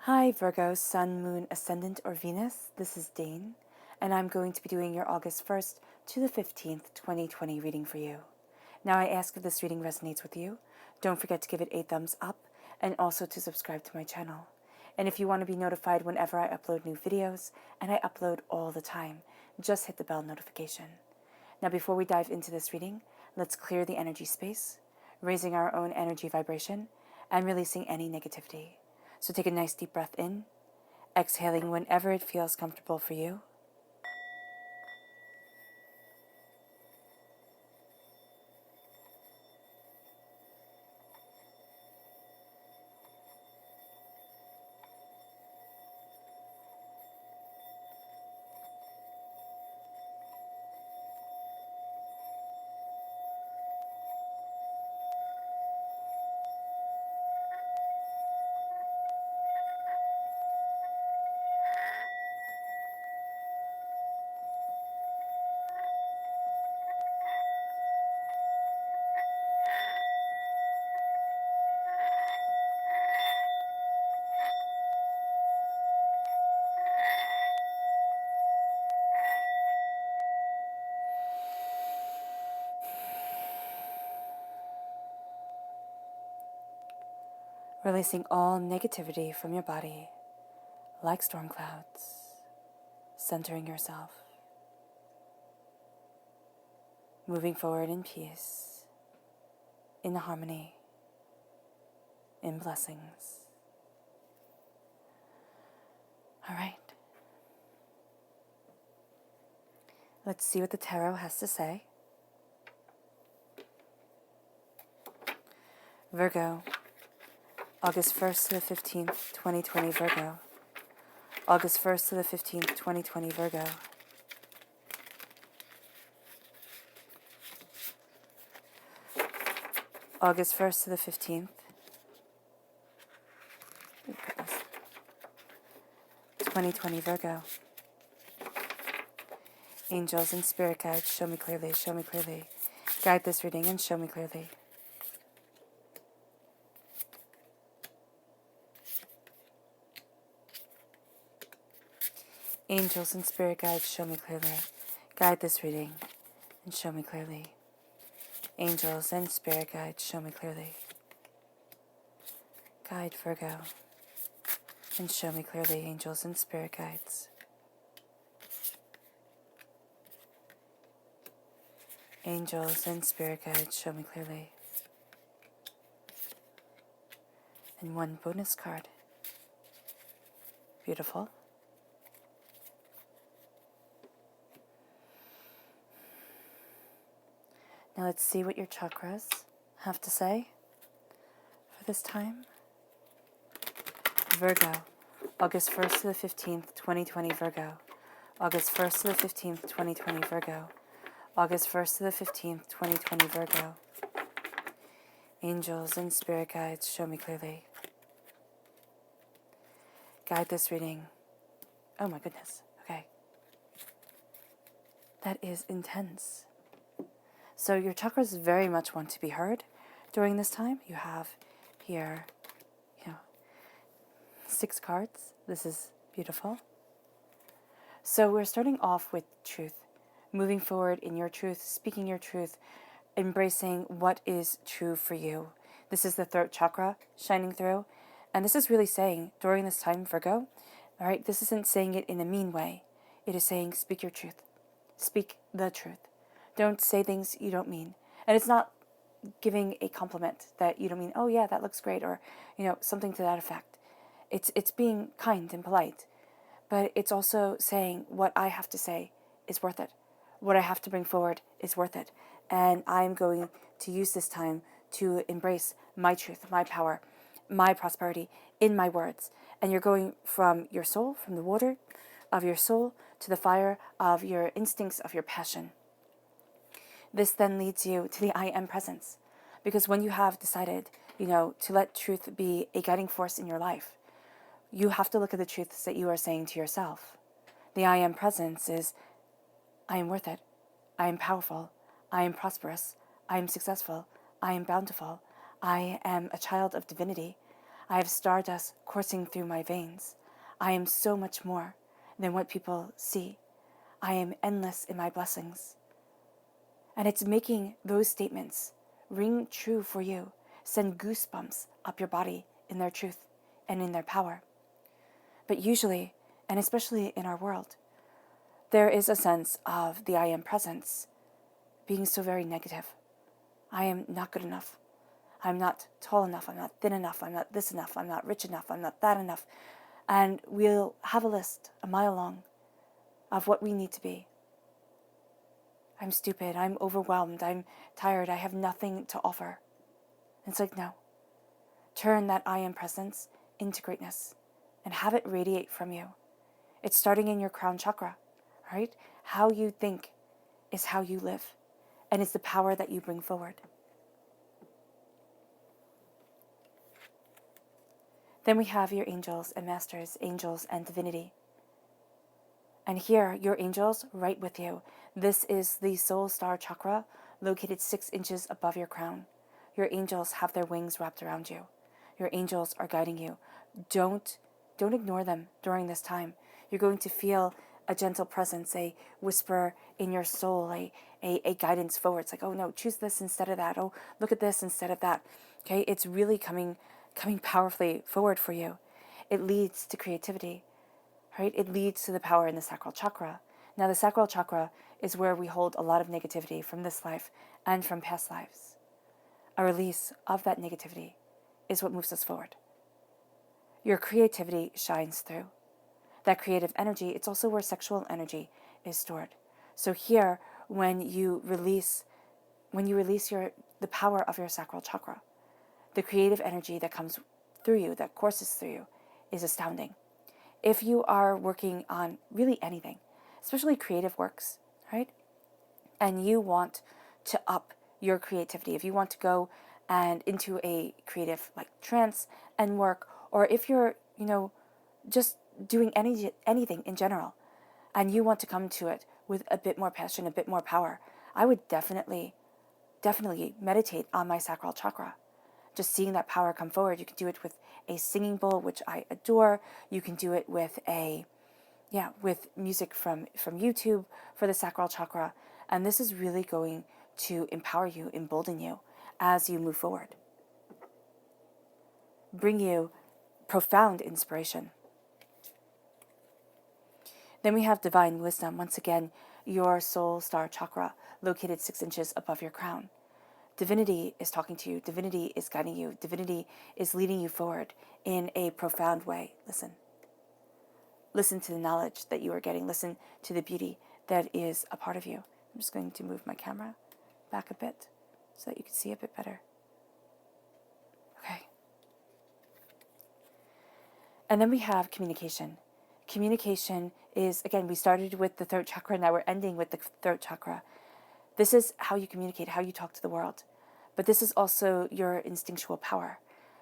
Hi Virgo, Sun, Moon, Ascendant, or Venus. This is Dane, and I'm going to be doing your August 1st to the 15th, 2020 reading for you. Now I ask if this reading resonates with you. Don't forget to give it a thumbs up and also to subscribe to my channel. And if you want to be notified whenever I upload new videos, and I upload all the time, just hit the bell notification. Now before we dive into this reading, let's clear the energy space, raising our own energy vibration and releasing any negativity. So take a nice deep breath in, exhaling whenever it feels comfortable for you. Releasing all negativity from your body like storm clouds, centering yourself, moving forward in peace, in harmony, in blessings. All right. Let's see what the tarot has to say. Virgo, August 1st to the 15th, 2020 Virgo. August 1st to the 15th, 2020 Virgo. August 1st to the 15th. 2020 Virgo. Angels and spirit guides, show me clearly, show me clearly. Guide this reading and show me clearly. Angels and spirit guides, show me clearly. Guide this reading and show me clearly. Angels and spirit guides, show me clearly. Guide Virgo and show me clearly, angels and spirit guides. Angels and spirit guides, show me clearly. And one bonus card. Beautiful. Now let's see what your chakras have to say for this time. Virgo, August 1st to the 15th, 2020 Virgo. August 1st to the 15th, 2020 Virgo. August 1st to the 15th, 2020 Virgo. Angels and spirit guides, show me clearly. Guide this reading. Oh my goodness. Okay. That is intense. So your chakras very much want to be heard during this time. You have here, 6 cards. This is beautiful. So we're starting off with truth. Moving forward in your truth, speaking your truth, embracing what is true for you. This is the throat chakra shining through. And this is really saying, during this time, Virgo, all right, this isn't saying it in a mean way. It is saying, speak your truth. Speak the truth. Don't say things you don't mean. And it's not giving a compliment that you don't mean, oh yeah, that looks great, or, something to that effect. It's being kind and polite. But it's also saying what I have to say is worth it. What I have to bring forward is worth it. And I'm going to use this time to embrace my truth, my power, my prosperity in my words. And you're going from your soul, from the water of your soul, to the fire of your instincts, of your passion. This then leads you to the I am presence. Because when you have decided, to let truth be a guiding force in your life, you have to look at the truths that you are saying to yourself. The I am presence is, I am worth it. I am powerful. I am prosperous. I am successful. I am bountiful. I am a child of divinity. I have stardust coursing through my veins. I am so much more than what people see. I am endless in my blessings. And it's making those statements ring true for you, send goosebumps up your body in their truth and in their power. But usually, and especially in our world, there is a sense of the I am presence being so very negative. I am not good enough. I'm not tall enough. I'm not thin enough. I'm not this enough. I'm not rich enough. I'm not that enough. And we'll have a list a mile long of what we need to be. I'm stupid. I'm overwhelmed. I'm tired. I have nothing to offer. And it's like, no. Turn that I am presence into greatness and have it radiate from you. It's starting in your crown chakra, right? How you think is how you live. And it's the power that you bring forward. Then we have your angels and masters, angels and divinity. And here, your angels right with you. This is the soul star chakra located 6 inches above your crown. Your angels have their wings wrapped around you. Your angels are guiding you. Don't ignore them during this time. You're going to feel a gentle presence, a whisper in your soul, a guidance forward. It's like, oh no, choose this instead of that. Oh, look at this instead of that. Okay, it's really coming powerfully forward for you. It leads to creativity, right? It leads to the power in the sacral chakra. Now, the sacral chakra is where we hold a lot of negativity from this life and from past lives. A release of that negativity is what moves us forward. Your creativity shines through. That creative energy, it's also where sexual energy is stored. So here, when you release the power of your sacral chakra, the creative energy that comes through you, that courses through you, is astounding. If you are working on really anything, especially creative works, right? And you want to up your creativity, if you want to go and into a creative like trance and work, or if you're, just doing anything in general, and you want to come to it with a bit more passion, a bit more power, I would definitely meditate on my sacral chakra. Just seeing that power come forward. You can do it with a singing bowl, which I adore. You can do it with with music from YouTube for the sacral chakra. And this is really going to empower you, embolden you as you move forward. Bring you profound inspiration. Then we have divine wisdom. Once again, your soul star chakra, located 6 inches above your crown. Divinity is talking to you. Divinity is guiding you. Divinity is leading you forward in a profound way. Listen. Listen to the knowledge that you are getting. Listen to the beauty that is a part of you. I'm just going to move my camera back a bit so that you can see a bit better. Okay. And then we have communication. Communication is, again, we started with the throat chakra, now we're ending with the throat chakra. This is how you communicate, how you talk to the world. But this is also your instinctual power.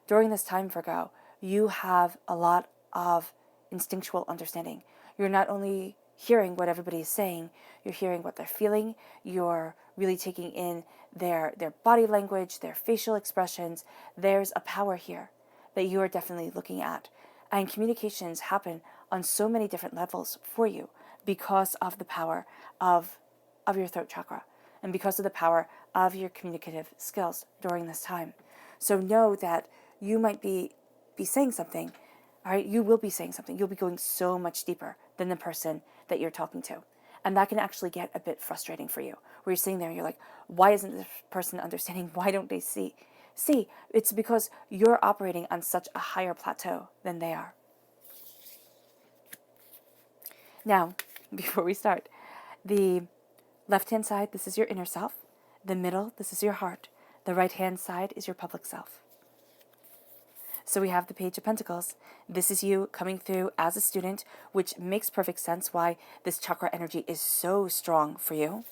During this time, Virgo, you have a lot of instinctual understanding. You're not only hearing what everybody is saying, you're hearing what they're feeling, you're really taking in their body language, their facial expressions. There's a power here that you are definitely looking at. And communications happen on so many different levels for you because of the power of your throat chakra and because of the power of your communicative skills during this time. So know that you might be saying something, all right? You will be saying something. You'll be going so much deeper than the person that you're talking to. And that can actually get a bit frustrating for you, where you're sitting there and you're like, why isn't this person understanding? Why don't they see? See, it's because you're operating on such a higher plateau than they are. Now, before we start, the left-hand side, this is your inner self. The middle, this is your heart. The right-hand side is your public self. So we have the Page of Pentacles. This is you coming through as a student, which makes perfect sense why this chakra energy is so strong for you.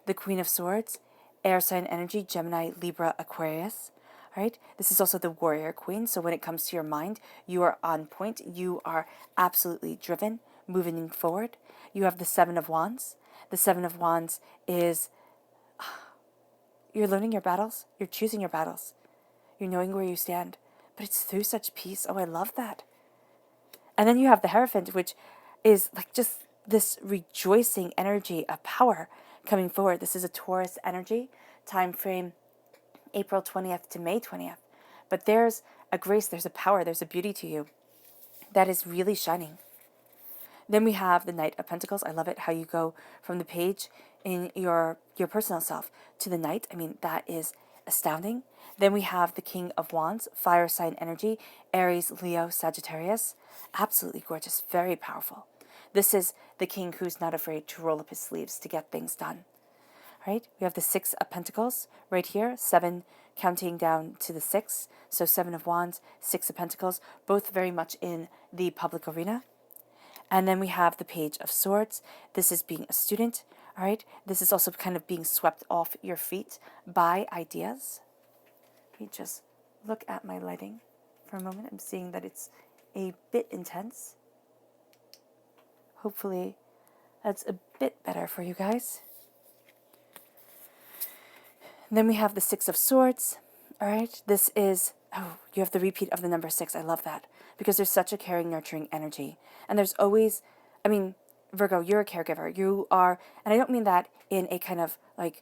The Queen of Swords, air sign energy, Gemini, Libra, Aquarius. Right? This is also the Warrior Queen. So when it comes to your mind, you are on point. You are absolutely driven, moving forward. You have the Seven of Wands. The Seven of Wands is you're learning your battles. You're choosing your battles. You're knowing where you stand. but it's through such peace. Oh, I love that. And then you have the Hierophant, which is like just this rejoicing energy of power coming forward. This is a Taurus energy, time frame April 20th to May 20th. But there's a grace, there's a power, there's a beauty to you that is really shining. Then we have the Knight of Pentacles. I love it how you go from the page in your personal self to the Knight. I mean, that is astounding. Then we have the King of Wands, fire sign energy, Aries, Leo, Sagittarius. Absolutely gorgeous, very powerful. This is the king who's not afraid to roll up his sleeves to get things done. Right? We have the Six of Pentacles right here, 7 counting down to the 6. So 7 of Wands, 6 of Pentacles, both very much in the public arena. And then we have the Page of Swords. This is being a student, all right? This is also kind of being swept off your feet by ideas. Let me just look at my lighting for a moment. I'm seeing that it's a bit intense. Hopefully that's a bit better for you guys. And then we have the Six of Swords, all right? This is, oh, you have the repeat of the number 6. I love that because there's such a caring, nurturing energy. And there's always, I mean, Virgo, you're a caregiver. You are, and I don't mean that in a kind of like,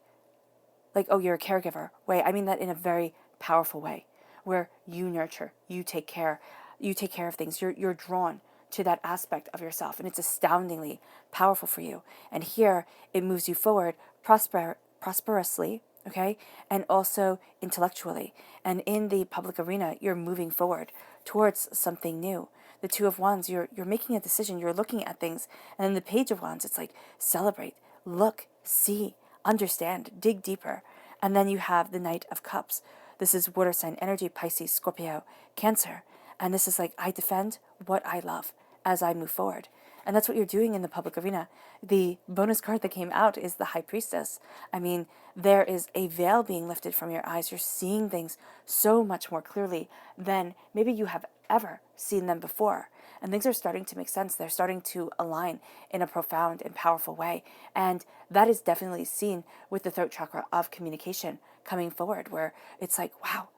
oh, you're a caregiver way. I mean that in a very powerful way where you nurture, you take care of things. You're drawn to that aspect of yourself, and it's astoundingly powerful for you. And here it moves you forward prosperously, okay, and also intellectually. And in the public arena, you're moving forward towards something new. The Two of Wands, you're making a decision, you're looking at things. And then the Page of Wands, it's like celebrate, look, see, understand, dig deeper. And then you have the Knight of Cups. This is water sign energy, Pisces, Scorpio, Cancer. And this is like, I defend what I love as I move forward. And that's what you're doing in the public arena. The bonus card that came out is the High Priestess. I mean, there is a veil being lifted from your eyes. You're seeing things so much more clearly than maybe you have ever seen them before. And things are starting to make sense. They're starting to align in a profound and powerful way. And that is definitely seen with the throat chakra of communication coming forward, where it's like, wow,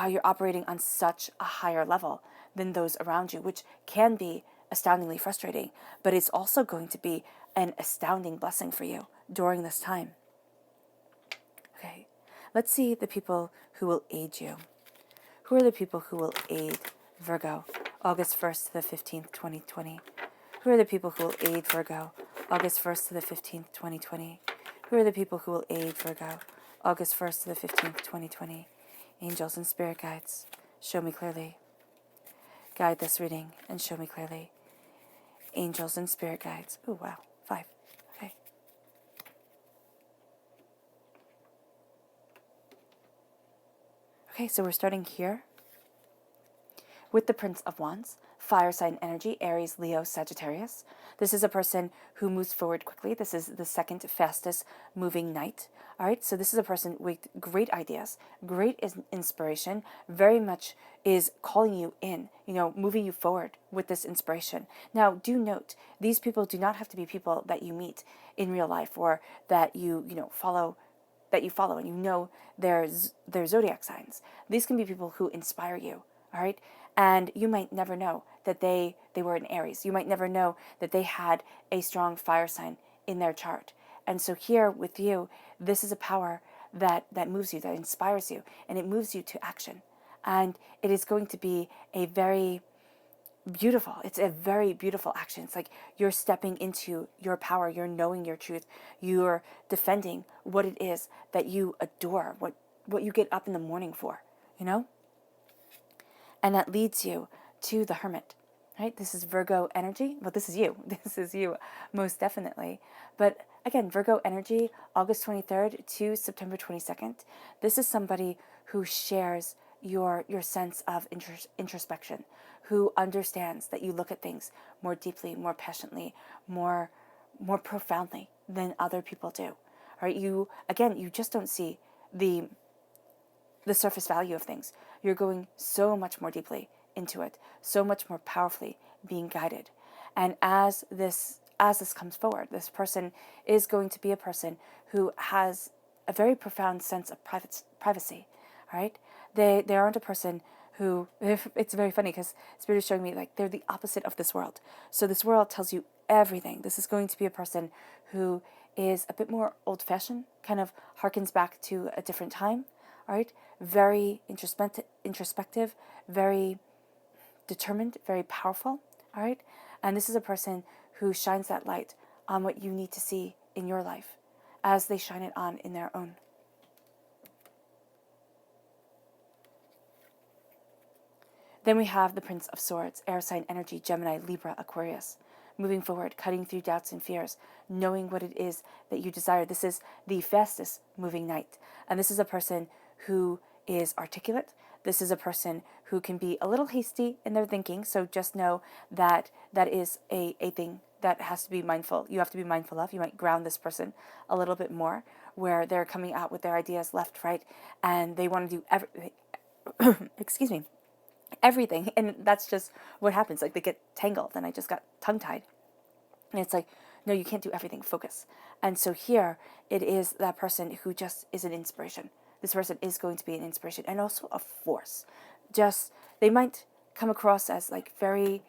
you're operating on such a higher level than those around you, which can be astoundingly frustrating, but it's also going to be an astounding blessing for you during this time. Okay, let's see the people who will aid you. Who are the people who will aid Virgo, August 1st to the 15th, 2020? Who are the people who will aid Virgo, August 1st to the 15th, 2020? Who are the people who will aid Virgo, August 1st to the 15th, 2020? Angels and spirit guides, show me clearly. Guide this reading and show me clearly. Angels and spirit guides. Oh, wow. 5. Okay. Okay, so we're starting here with the Prince of Wands, fire sign energy, Aries, Leo, Sagittarius. This is a person who moves forward quickly. This is the second fastest moving knight. All right, so this is a person with great ideas, great inspiration, very much is calling you in, moving you forward with this inspiration. Now, do note, these people do not have to be people that you meet in real life or that you follow and you know their zodiac signs. These can be people who inspire you, all right? And you might never know that they were an Aries. You might never know that they had a strong fire sign in their chart. And so here with you, this is a power that moves you, that inspires you, and it moves you to action. And it is going to be a very beautiful action. It's like you're stepping into your power, you're knowing your truth, you're defending what it is that you adore, what you get up in the morning for, And that leads you to the Hermit, right? This is Virgo energy. Well, this is you. This is you, most definitely. But again, Virgo energy, August 23rd to September 22nd. This is somebody who shares your sense of introspection, who understands that you look at things more deeply, more passionately, more profoundly than other people do. All right? You just don't see the surface value of things. You're going so much more deeply into it, so much more powerfully being guided. And as this comes forward, this person is going to be a person who has a very profound sense of privacy, right? They aren't a person who, it's very funny because Spirit is showing me like they're the opposite of this world. So this world tells you everything. This is going to be a person who is a bit more old-fashioned, kind of harkens back to a different time, all right? Very introspective, very determined, very powerful, all right? And this is a person who shines that light on what you need to see in your life as they shine it on in their own. Then we have the Prince of Swords, air sign energy, Gemini, Libra, Aquarius. Moving forward, cutting through doubts and fears, knowing what it is that you desire. This is the fastest moving knight. And this is a person who is articulate. This is a person who can be a little hasty in their thinking. So just know that that is a thing that has to be mindful. You have to be mindful of. You might ground this person a little bit more, where they're coming out with their ideas left, right, and they want to do everything. Excuse me. Everything, and that's just what happens. Like they get tangled, and I just got tongue-tied, and it's like, no, you can't do everything. Focus. And so here it is that person who just is an inspiration. This person is going to be an inspiration and also a force. Just, they might come across as like very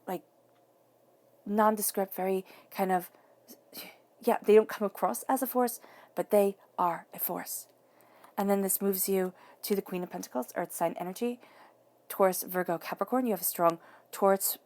like nondescript, very kind of, yeah, they don't come across as a force, but they are a force. And then this moves you to the Queen of Pentacles, Earth sign energy, Taurus, Virgo, Capricorn. You have a strong Taurus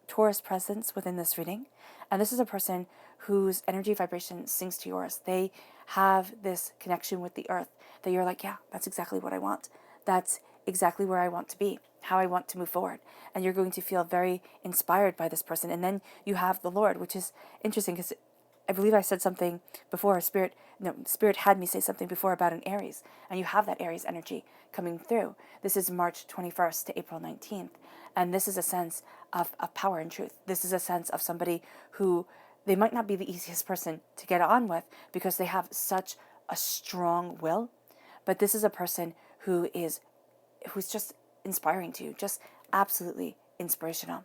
presence within this reading. And this is a person whose energy vibration syncs to yours. They have this connection with the earth that you're like, yeah, that's exactly what I want. That's exactly where I want to be, how I want to move forward. And you're going to feel very inspired by this person. And then you have the Lord, which is interesting because I believe I said something before. Spirit had me say something before about an Aries, and you have that Aries energy coming through. This is March 21st to April 19th, and this is a sense of power and truth. This is a sense of somebody who, they might not be the easiest person to get on with because they have such a strong will, but this is a person who's just inspiring to you, just absolutely inspirational.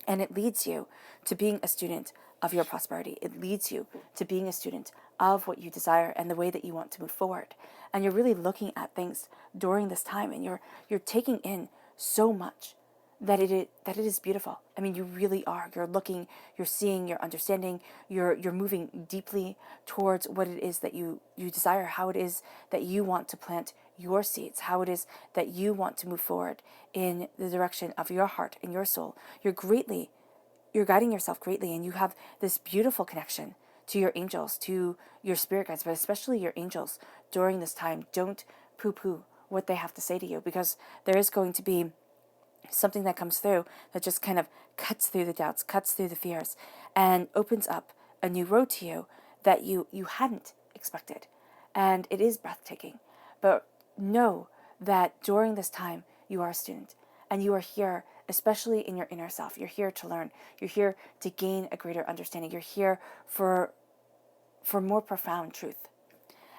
And it leads you to being a student of your prosperity. It leads you to being a student of what you desire and the way that you want to move forward. And you're really looking at things during this time, and you're taking in so much that it is beautiful. I mean, you really are. You're looking, you're seeing, you're understanding, you're moving deeply towards what it is that you desire, how it is that you want to plant your seeds, how it is that you want to move forward in the direction of your heart and your soul. You're guiding yourself greatly, and you have this beautiful connection to your angels, to your spirit guides, but especially your angels during this time. Don't poo-poo what they have to say to you, because there is going to be something that comes through that just kind of cuts through the doubts, cuts through the fears, and opens up a new road to you that you hadn't expected. And it is breathtaking. But know that during this time, you are a student, and you are here, especially in your inner self. You're here to learn. You're here to gain a greater understanding. You're here for more profound truth.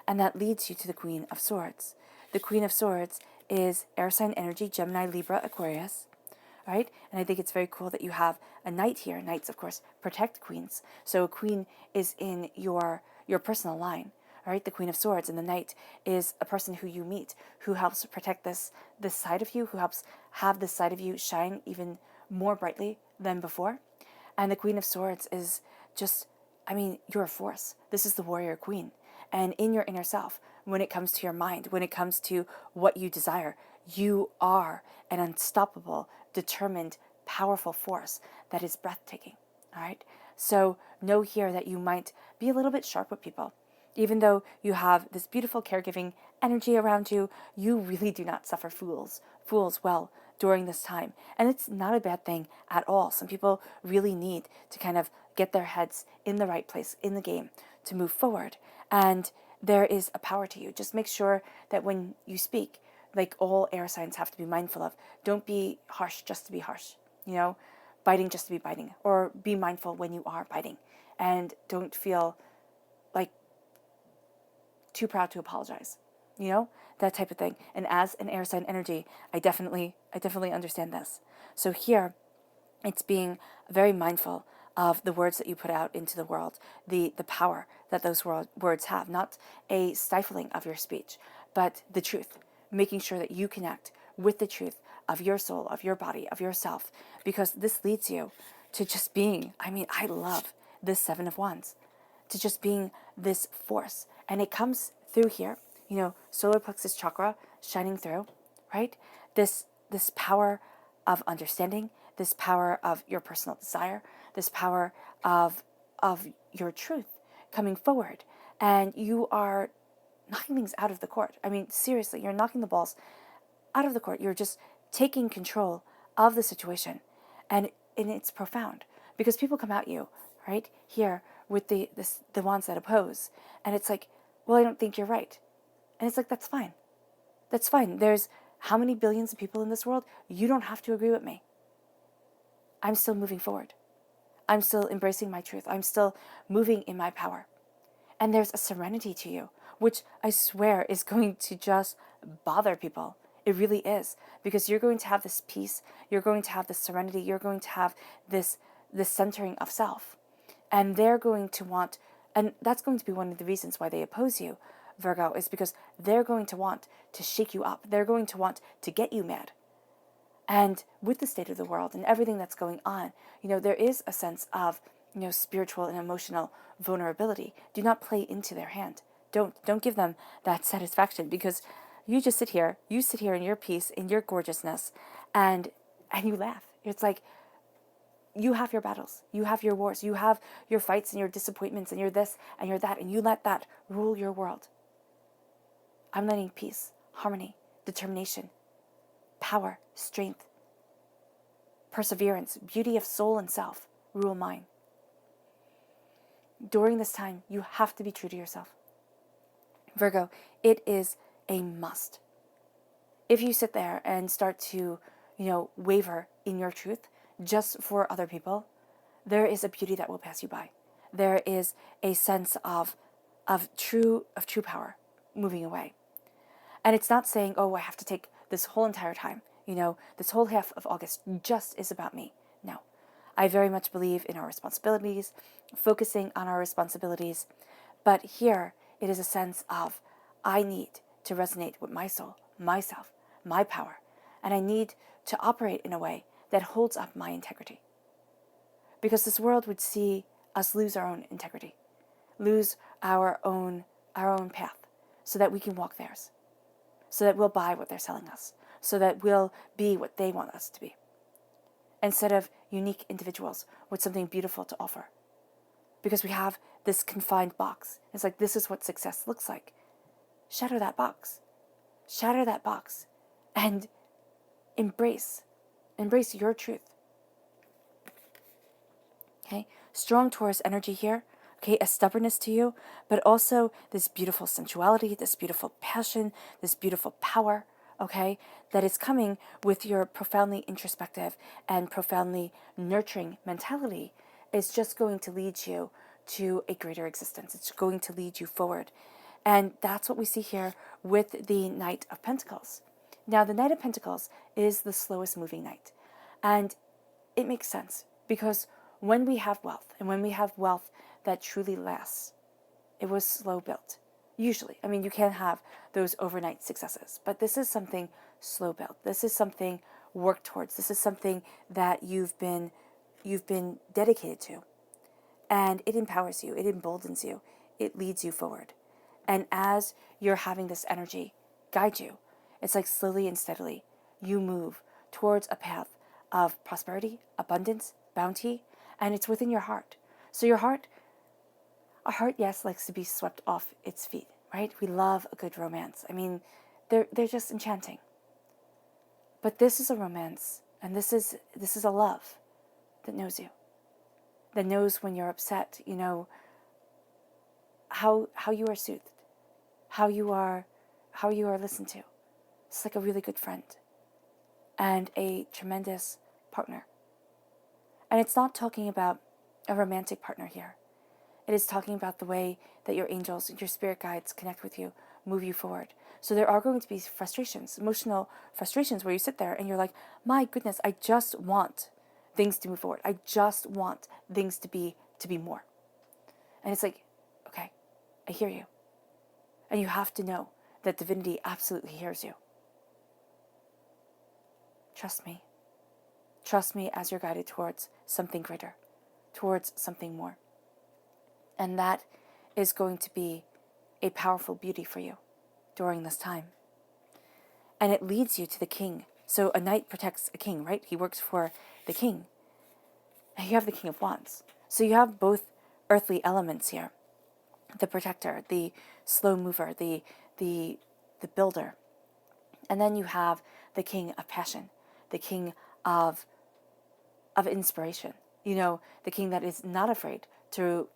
And that leads you to the Queen of Swords. The Queen of Swords is air sign energy, Gemini, Libra, Aquarius, right? And I think it's very cool that you have a knight here. Knights, of course, protect queens. So a queen is in your personal line, all right? The Queen of Swords, and the knight is a person who you meet, who helps protect this side of you, who helps have this side of you shine even more brightly than before. And the Queen of Swords is just, I mean, you're a force. This is the warrior queen. And in your inner self, when it comes to your mind, when it comes to what you desire, you are an unstoppable, determined, powerful force that is breathtaking, all right? So know here that you might be a little bit sharp with people. Even though you have this beautiful caregiving energy around you, you really do not suffer fools well during this time. And it's not a bad thing at all. Some people really need to kind of get their heads in the right place in the game to move forward. And there is a power to you. Just make sure that when you speak, like all air signs have to be mindful of, don't be harsh just to be harsh, biting just to be biting, or be mindful when you are biting, and don't feel like too proud to apologize, that type of thing. And as an air sign energy, I definitely understand this. So here, it's being very mindful of the words that you put out into the world, the power that those words have, not a stifling of your speech, but the truth, making sure that you connect with the truth of your soul, of your body, of yourself, because this leads you to just being, I love this Seven of Wands, to just being this force. And it comes through here, solar plexus chakra shining through, right? This power of understanding, this power of your personal desire, this power of your truth coming forward. And you are knocking things out of the court. Seriously, you're knocking the balls out of the court. You're just taking control of the situation. And it's profound because people come at you, right, here with the wands that oppose. And it's like, well, I don't think you're right. And it's like, that's fine. That's fine. There's how many billions of people in this world? You don't have to agree with me. I'm still moving forward. I'm still embracing my truth. I'm still moving in my power. And there's a serenity to you, which I swear is going to just bother people. It really is, because you're going to have this peace. You're going to have this serenity. You're going to have this centering of self. And they're going to want, and that's going to be one of the reasons why they oppose you, Virgo, is because they're going to want to shake you up. They're going to want to get you mad. And with the state of the world and everything that's going on, there is a sense of, spiritual and emotional vulnerability. Do not play into their hand. Don't give them that satisfaction, because you just sit here in your peace, in your gorgeousness, and you laugh. It's like, you have your battles, you have your wars, you have your fights and your disappointments and your this and your that, and you let that rule your world. I'm letting peace, harmony, determination, power, strength, perseverance, beauty of soul and self rule mine. During this time, you have to be true to yourself. Virgo, it is a must. If you sit there and start to, waver in your truth just for other people, there is a beauty that will pass you by. There is a sense of true power moving away. And it's not saying, oh, I have to take this whole entire time, this whole half of August just is about me. No. I very much believe in our responsibilities, focusing on our responsibilities. But here, it is a sense of, I need to resonate with my soul, myself, my power. And I need to operate in a way that holds up my integrity. Because this world would see us lose our own integrity, lose our own path, so that we can walk theirs, so that we'll buy what they're selling us, so that we'll be what they want us to be, instead of unique individuals with something beautiful to offer. Because we have this confined box. It's like, this is what success looks like. Shatter that box. Shatter that box. And embrace your truth. Okay? Strong Taurus energy here. Okay, a stubbornness to you, but also this beautiful sensuality, this beautiful passion, this beautiful power, okay, that is coming with your profoundly introspective and profoundly nurturing mentality, is just going to lead you to a greater existence. It's going to lead you forward. And that's what we see here with the Knight of Pentacles. Now, the Knight of Pentacles is the slowest moving knight. And it makes sense, because when we have wealth, and when we have wealth that truly lasts, it was slow built. Usually. You can have those overnight successes, but this is something slow built. This is something worked towards. This is something that you've been dedicated to. And it empowers you, it emboldens you, it leads you forward. And as you're having this energy guide you, it's like slowly and steadily you move towards a path of prosperity, abundance, bounty, and it's within your heart. So your heart, a heart, yes, likes to be swept off its feet, right? We love a good romance. They're just enchanting. But this is a romance, and this is a love that knows you, that knows when you're upset, how you are soothed, how you are listened to. It's like a really good friend and a tremendous partner. And it's not talking about a romantic partner here. It is talking about the way that your angels and your spirit guides connect with you, move you forward. So there are going to be frustrations, emotional frustrations, where you sit there and you're like, my goodness, I just want things to move forward. I just want things to be more. And it's like, okay, I hear you. And you have to know that divinity absolutely hears you. trust me. Trust me as you're guided towards something greater, towards something more. And that is going to be a powerful beauty for you during this time. And it leads you to the king. So a knight protects a king, right? He works for the king. And you have the King of Wands. So you have both earthly elements here. The protector, the slow mover, the builder. And then you have the king of passion, the king of inspiration. The king that is not afraid to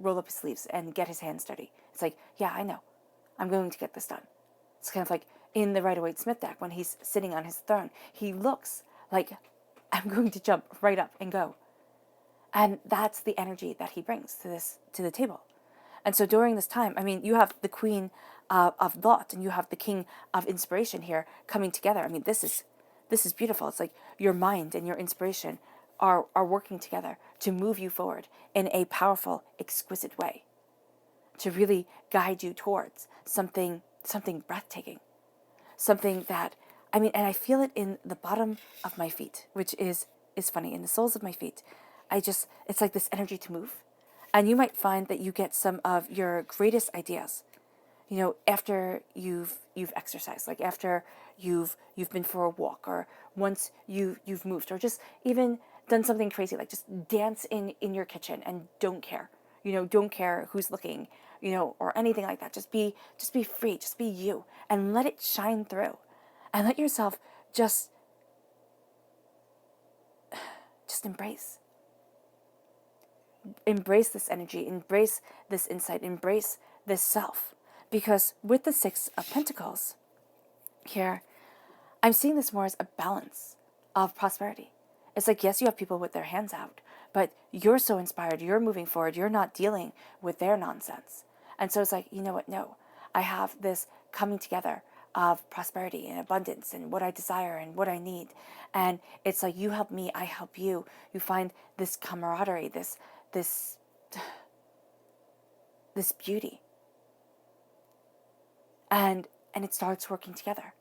roll up his sleeves and get his hands dirty. It's like, yeah, I know. I'm going to get this done. It's kind of like in the Rider-Waite-Smith deck when he's sitting on his throne. He looks like, I'm going to jump right up and go. And that's the energy that he brings to the table. And so during this time, you have the queen of thought and you have the king of inspiration here coming together. This is beautiful. It's like your mind and your inspiration are working together to move you forward in a powerful, exquisite way, to really guide you towards something breathtaking, something that, and I feel it in the bottom of my feet, which is funny, in the soles of my feet. It's like this energy to move. And you might find that you get some of your greatest ideas, after you've exercised, like after you've been for a walk, or once you've moved, or just even done something crazy, like just dance in your kitchen and don't care, don't care who's looking, or anything like that. Just be free, just be you, and let it shine through, and let yourself just embrace this energy, embrace this insight, embrace this self. Because with the Six of Pentacles here, I'm seeing this more as a balance of prosperity. It's like, yes, you have people with their hands out, but you're so inspired, you're moving forward, you're not dealing with their nonsense. And so it's like, you know what, no, I have this coming together of prosperity and abundance and what I desire and what I need. And it's like, you help me, I help you. You find this camaraderie, this beauty. And it starts working together.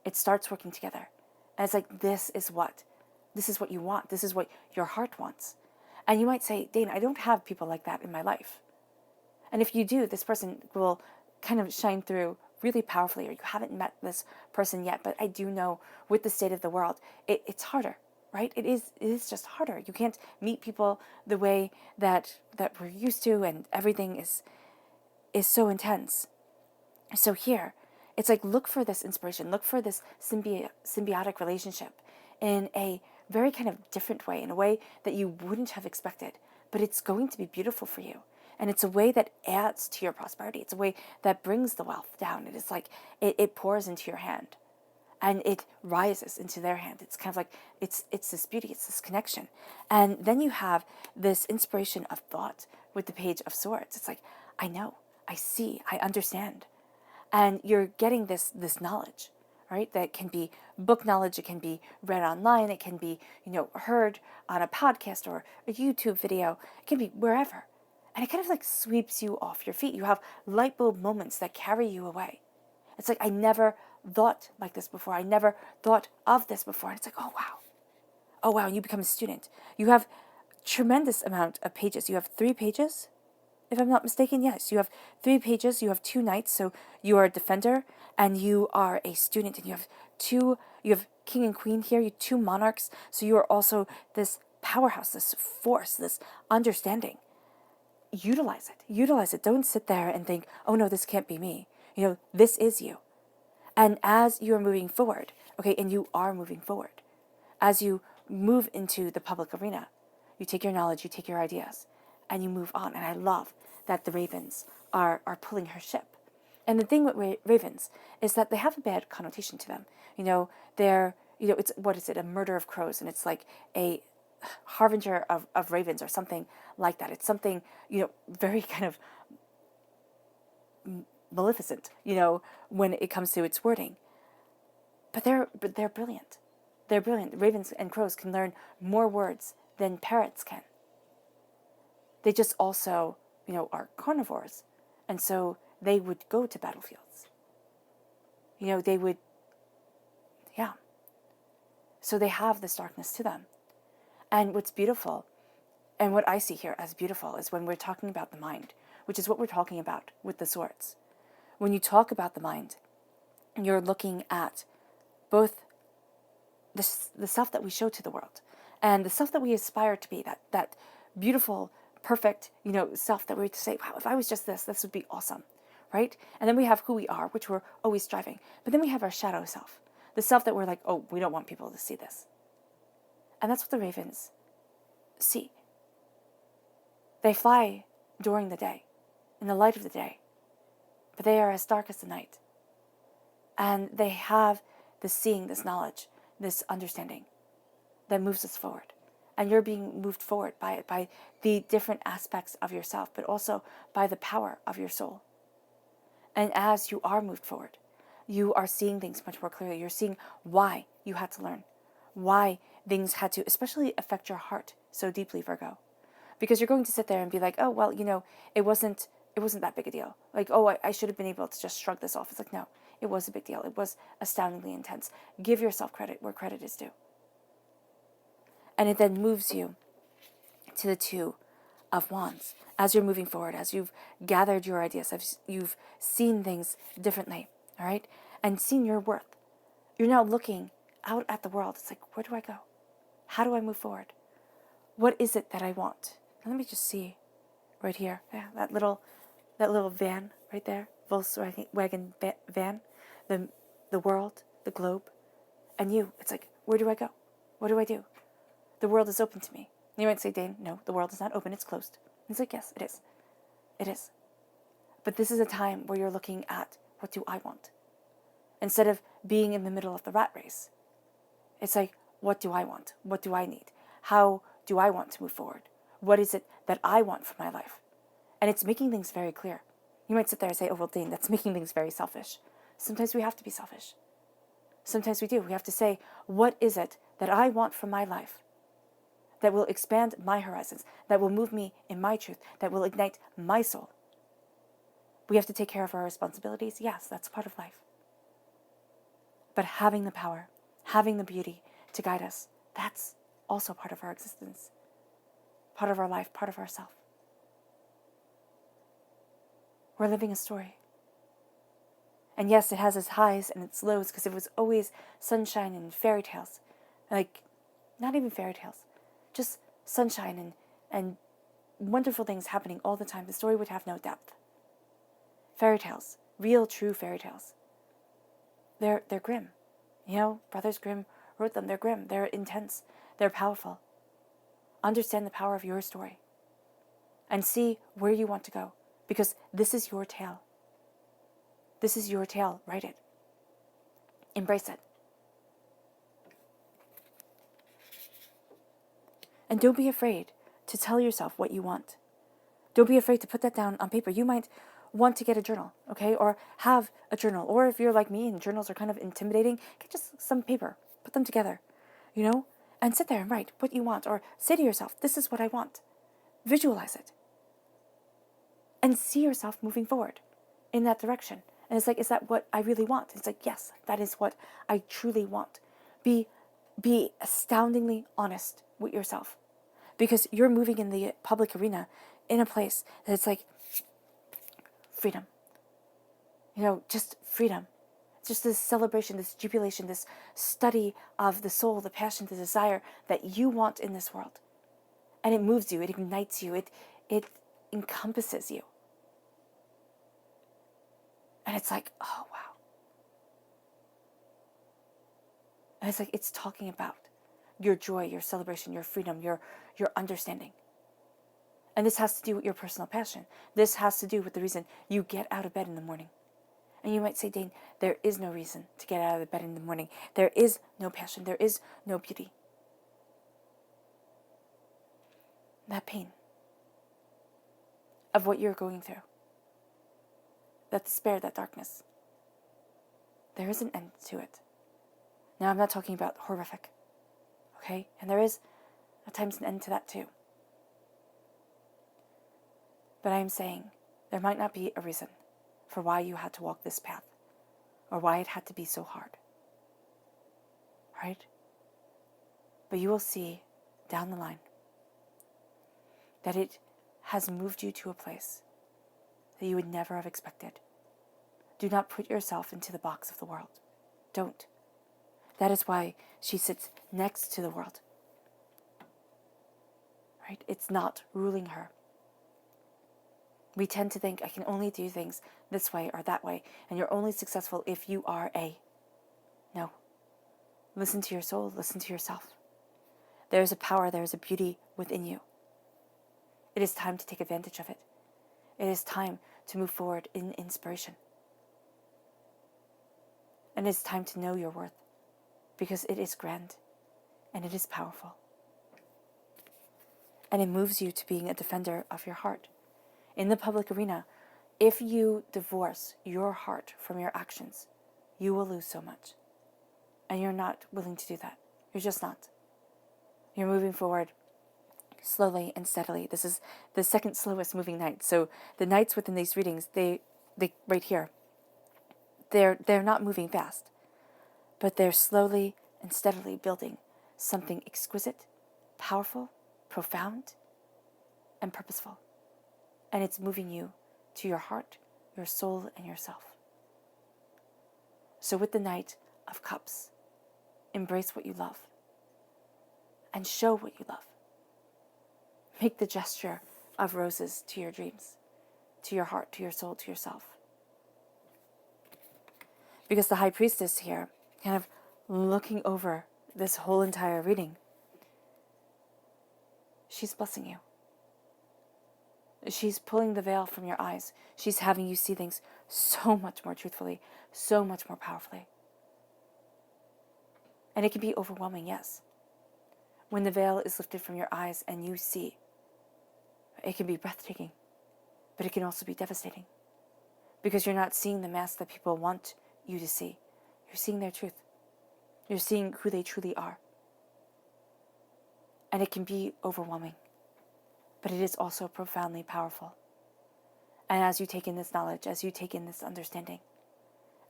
It starts working together. And it's like, this is what you want. This is what your heart wants. And you might say, Dana, I don't have people like that in my life. And if you do, this person will kind of shine through really powerfully, or you haven't met this person yet. But I do know with the state of the world, it's harder, right? It is just harder. You can't meet people the way that we're used to, and everything is so intense. So here, it's like, look for this inspiration, look for this symbiotic relationship in a very kind of different way, in a way that you wouldn't have expected, but it's going to be beautiful for you. And it's a way that adds to your prosperity. It's a way that brings the wealth down. It is like, it pours into your hand and it rises into their hand. It's kind of like, it's this beauty, it's this connection. And then you have this inspiration of thought with the Page of Swords. It's like, I know, I see, I understand. And you're getting this knowledge, right? That can be book knowledge, it can be read online, it can be, heard on a podcast or a YouTube video, it can be wherever. And it kind of like sweeps you off your feet. You have light bulb moments that carry you away. It's like, I never thought like this before. I never thought of this before. And it's like, oh wow, and you become a student. You have tremendous amount of pages. You have 3 pages, if I'm not mistaken. Yes, you have 3 pages. You have 2 knights, so you are a defender and you are a student, and you have king and queen here. You have 2 monarchs, so you are also this powerhouse, this force, this understanding. Utilize it. Don't sit there and think, oh no, this can't be me. This is you. And as you are moving forward, okay, and you are moving forward, as you move into the public arena, you take your knowledge, you take your ideas, and you move on. And I love that the ravens are pulling her ship. And the thing with ravens is that they have a bad connotation to them. They're, it's, what is it, a murder of crows, and it's like a harbinger of ravens or something like that. It's something, very kind of maleficent, when it comes to its wording. But they're brilliant. They're brilliant. Ravens and crows can learn more words than parrots can. They just also, are carnivores. And so they would go to battlefields. They would, yeah. So they have this darkness to them. And what's beautiful, and what I see here as beautiful, is when we're talking about the mind, which is what we're talking about with the swords. When you talk about the mind, you're looking at both the self that we show to the world and the self that we aspire to be, that beautiful, perfect, self that we would say, wow, if I was just this would be awesome, right? And then we have who we are, which we're always striving. But then we have our shadow self, the self that we're like, oh, we don't want people to see this. And that's what the ravens see. They fly during the day, in the light of the day, but they are as dark as the night. And they have this seeing, this knowledge, this understanding that moves us forward. And you're being moved forward by it, by the different aspects of yourself, but also by the power of your soul. And as you are moved forward, you are seeing things much more clearly. You're seeing why you had to learn, why things had to especially affect your heart so deeply, Virgo. Because you're going to sit there and be like, oh, well, it wasn't that big a deal. Like, oh, I should have been able to just shrug this off. It's like, no, it was a big deal. It was astoundingly intense. Give yourself credit where credit is due. And it then moves you to the Two of Wands. As you're moving forward, as you've gathered your ideas, as you've seen things differently, all right? And seen your worth. You're now looking out at the world. It's like, where do I go? How do I move forward? What is it that I want? Let me just see right here. Yeah, that little van right there, Volkswagen van, the world, the globe, and you. It's like, where do I go? What do I do? The world is open to me. You might say, Dane, no, the world is not open, it's closed. And it's like, yes, it is. It is. But this is a time where you're looking at, what do I want? Instead of being in the middle of the rat race, it's like, what do I want? What do I need? How do I want to move forward? What is it that I want for my life? And it's making things very clear. You might sit there and say, oh, well, Dane, that's making things very selfish. Sometimes we have to be selfish. Sometimes we do. We have to say, what is it that I want for my life that will expand my horizons, that will move me in my truth, that will ignite my soul? We have to take care of our responsibilities. Yes, that's part of life. But having the power, having the beauty to guide us, that's also part of our existence, part of our life, part of ourself. We're living a story. And yes, it has its highs and its lows, because if it was always sunshine and fairy tales, like, not even fairy tales, just sunshine and wonderful things happening all the time, the story would have no depth. Fairy tales, real, true fairy tales, they're grim. Brothers Grimm wrote them. They're grim. They're intense. They're powerful. Understand the power of your story and see where you want to go, because this is your tale. This is your tale. Write it. Embrace it. And don't be afraid to tell yourself what you want. Don't be afraid to put that down on paper. You might want to get a journal, okay? Or have a journal. Or if you're like me and journals are kind of intimidating, get just some paper. Put them together, and sit there and write what you want. Or say to yourself, this is what I want. Visualize it. And see yourself moving forward in that direction. And it's like, is that what I really want? It's like, yes, that is what I truly want. Be astoundingly honest with yourself. Because you're moving in the public arena in a place that it's like freedom. Just freedom. Just this celebration, this jubilation, this study of the soul, the passion, the desire that you want in this world. And it moves you, it ignites you, it encompasses you. And it's like, oh, wow. And it's like, it's talking about your joy, your celebration, your freedom, your understanding. And this has to do with your personal passion. This has to do with the reason you get out of bed in the morning. And you might say, Dane, there is no reason to get out of bed in the morning. There is no passion. There is no beauty. That pain of what you're going through, that despair, that darkness, there is an end to it. Now, I'm not talking about horrific, okay? And there is at times an end to that too. But I am saying there might not be a reason for why you had to walk this path or why it had to be so hard, right? But you will see down the line that it has moved you to a place that you would never have expected. Do not put yourself into the box of the world. Don't. That is why she sits next to the world. Right? It's not ruling her. We tend to think I can only do things this way or that way, and you're only successful if you are a. No. Listen to your soul, listen to yourself. There is a power, there is a beauty within you. It is time to take advantage of it. It is time to move forward in inspiration. And it's time to know your worth, because it is grand and it is powerful. And it moves you to being a defender of your heart. In the public arena, if you divorce your heart from your actions, you will lose so much. And you're not willing to do that. You're just not. You're moving forward slowly and steadily. This is the second slowest moving night. So the nights within these readings, they right here, they're not moving fast, but they're slowly and steadily building something exquisite, powerful, profound, and purposeful. And it's moving you to your heart, your soul, and yourself. So with the Knight of Cups, embrace what you love and show what you love. Make the gesture of roses to your dreams, to your heart, to your soul, to yourself. Because the High Priestess here, kind of looking over this whole entire reading, she's blessing you. She's pulling the veil from your eyes. She's having you see things so much more truthfully, so much more powerfully. And it can be overwhelming, yes. When the veil is lifted from your eyes and you see, it can be breathtaking, but it can also be devastating. Because you're not seeing the mask that people want you to see. You're seeing their truth. You're seeing who they truly are. And it can be overwhelming, but it is also profoundly powerful. And as you take in this knowledge, as you take in this understanding,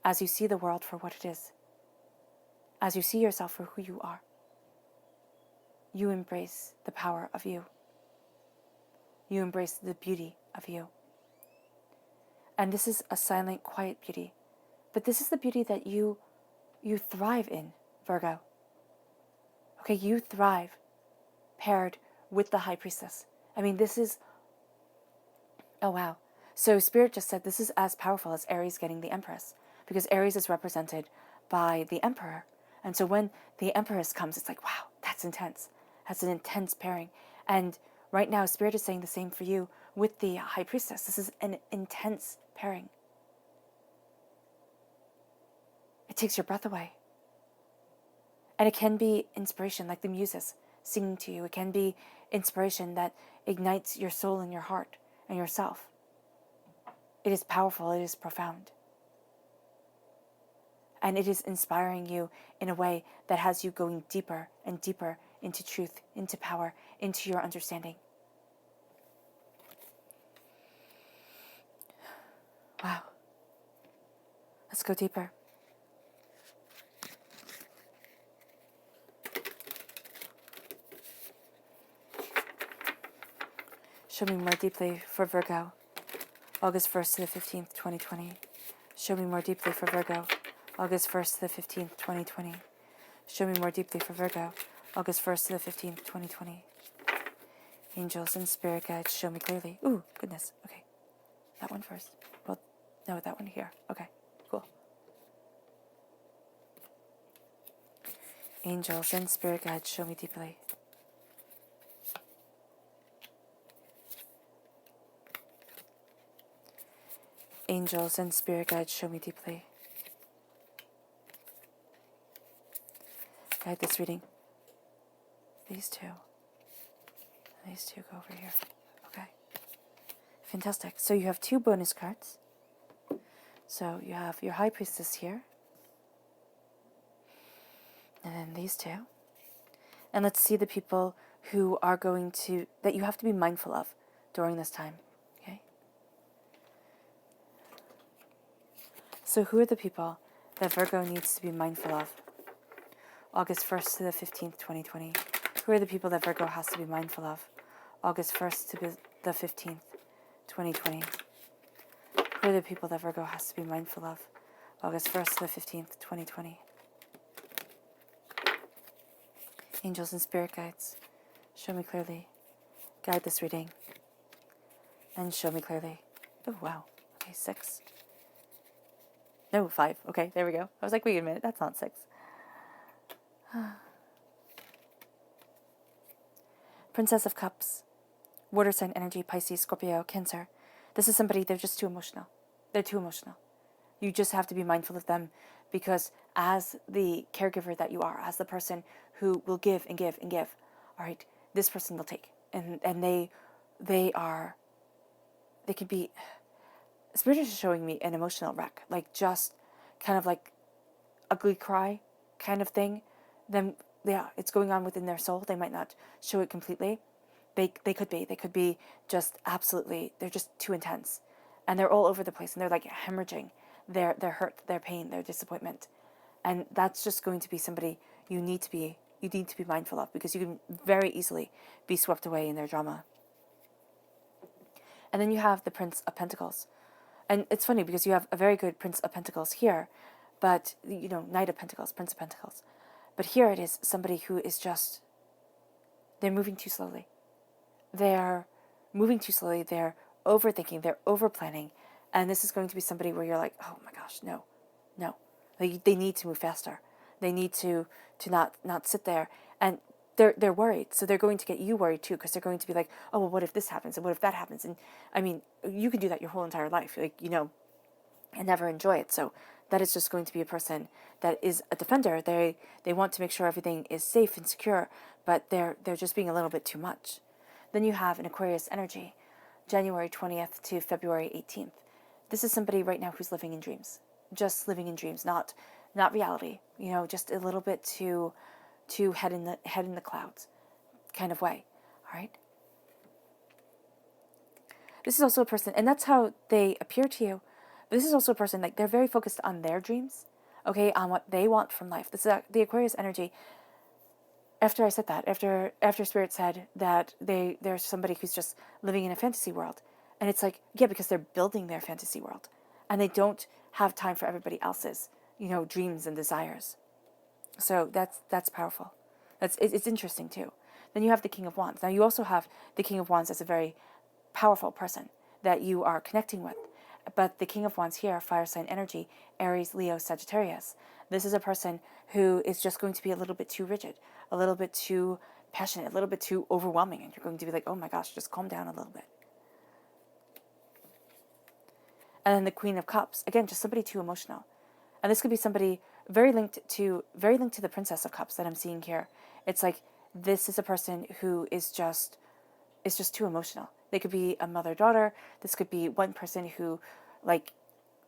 as you see the world for what it is, as you see yourself for who you are, you embrace the power of you. You embrace the beauty of you. And this is a silent, quiet beauty. But this is the beauty that you thrive in, Virgo. Okay, you thrive paired with the High Priestess. I mean, this is, oh wow. So Spirit just said this is as powerful as Aries getting the Empress, because Aries is represented by the Emperor. And so when the Empress comes, it's like, wow, that's intense. That's an intense pairing. And right now, Spirit is saying the same for you with the High Priestess. This is an intense pairing. It takes your breath away. And it can be inspiration, like the Muses singing to you. It can be inspiration that ignites your soul and your heart and yourself. It is powerful. It is profound. And it is inspiring you in a way that has you going deeper and deeper into truth, into power, into your understanding. Wow. Let's go deeper. Show me more deeply for Virgo, August 1st to the 15th, 2020. Show me more deeply for Virgo, August 1st to the 15th, 2020. Show me more deeply for Virgo, August 1st to the 15th, 2020. Angels and spirit guides, show me clearly. Ooh, goodness. Okay. That one first. Well, no, that one here. Okay, cool. Angels and spirit guides, show me deeply. Angels and spirit guides, show me deeply. Guide this reading. These two. These two go over here. Okay. Fantastic. So you have two bonus cards. So you have your High Priestess here. And then these two. And let's see the people who are going to, that you have to be mindful of during this time. Okay? So who are the people that Virgo needs to be mindful of? August 1st to the 15th, 2020. Who are the people that Virgo has to be mindful of? August 1st to the 15th, 2020. Who are the people that Virgo has to be mindful of? August 1st to the 15th, 2020. Angels and spirit guides, show me clearly. Guide this reading. And show me clearly. Oh, wow. Okay, 6. No, 5. Okay, there we go. I was like, wait a minute, that's not 6. Princess of Cups. Water sign energy, Pisces, Scorpio, Cancer. This is somebody, they're just too emotional. They're too emotional. You just have to be mindful of them, because as the caregiver that you are, as the person who will give and give and give, all right, this person will take. And they could be, Spirit is showing me an emotional wreck, like just kind of like ugly cry kind of thing. Then, yeah, it's going on within their soul. They might not show it completely. They could be just absolutely, they're just too intense. And they're all over the place, and they're like hemorrhaging their hurt, their pain, their disappointment. And that's just going to be somebody you need to be mindful of, because you can very easily be swept away in their drama. And then you have the Prince of Pentacles. And it's funny because you have a very good Prince of Pentacles here, but, Knight of Pentacles, Prince of Pentacles. But here it is somebody who is just, they're moving too slowly. They're moving too slowly. They're overthinking. They're over-planning. And this is going to be somebody where you're like, oh my gosh, no. They need to move faster. They need to not sit there. And they're worried. So they're going to get you worried too, because they're going to be like, oh, well, what if this happens? And what if that happens? And I mean, you can do that your whole entire life, and never enjoy it. So that is just going to be a person that is a defender. They want to make sure everything is safe and secure, but they're just being a little bit too much. Then you have an Aquarius energy, January 20th to February 18th. This is somebody right now who's living in dreams, just living in dreams, not reality. Just a little bit too head in the clouds kind of way. All right. This is also a person, and that's how they appear to you. But this is also a person, like, they're very focused on their dreams, okay, on what they want from life. This is the Aquarius energy. After I said that, after Spirit said that there's somebody who's just living in a fantasy world, and it's like, yeah, because they're building their fantasy world, and they don't have time for everybody else's, dreams and desires. So that's powerful. It's interesting too. Then you have the King of Wands. Now you also have the King of Wands as a very powerful person that you are connecting with. But the King of Wands here, fire sign energy, Aries, Leo, Sagittarius. This is a person who is just going to be a little bit too rigid, a little bit too passionate, a little bit too overwhelming. And you're going to be like, oh my gosh, just calm down a little bit. And then the Queen of Cups, again, just somebody too emotional. And this could be somebody very linked to the Princess of Cups that I'm seeing here. It's like, this is a person who is just too emotional. They could be a mother-daughter. This could be one person who, like,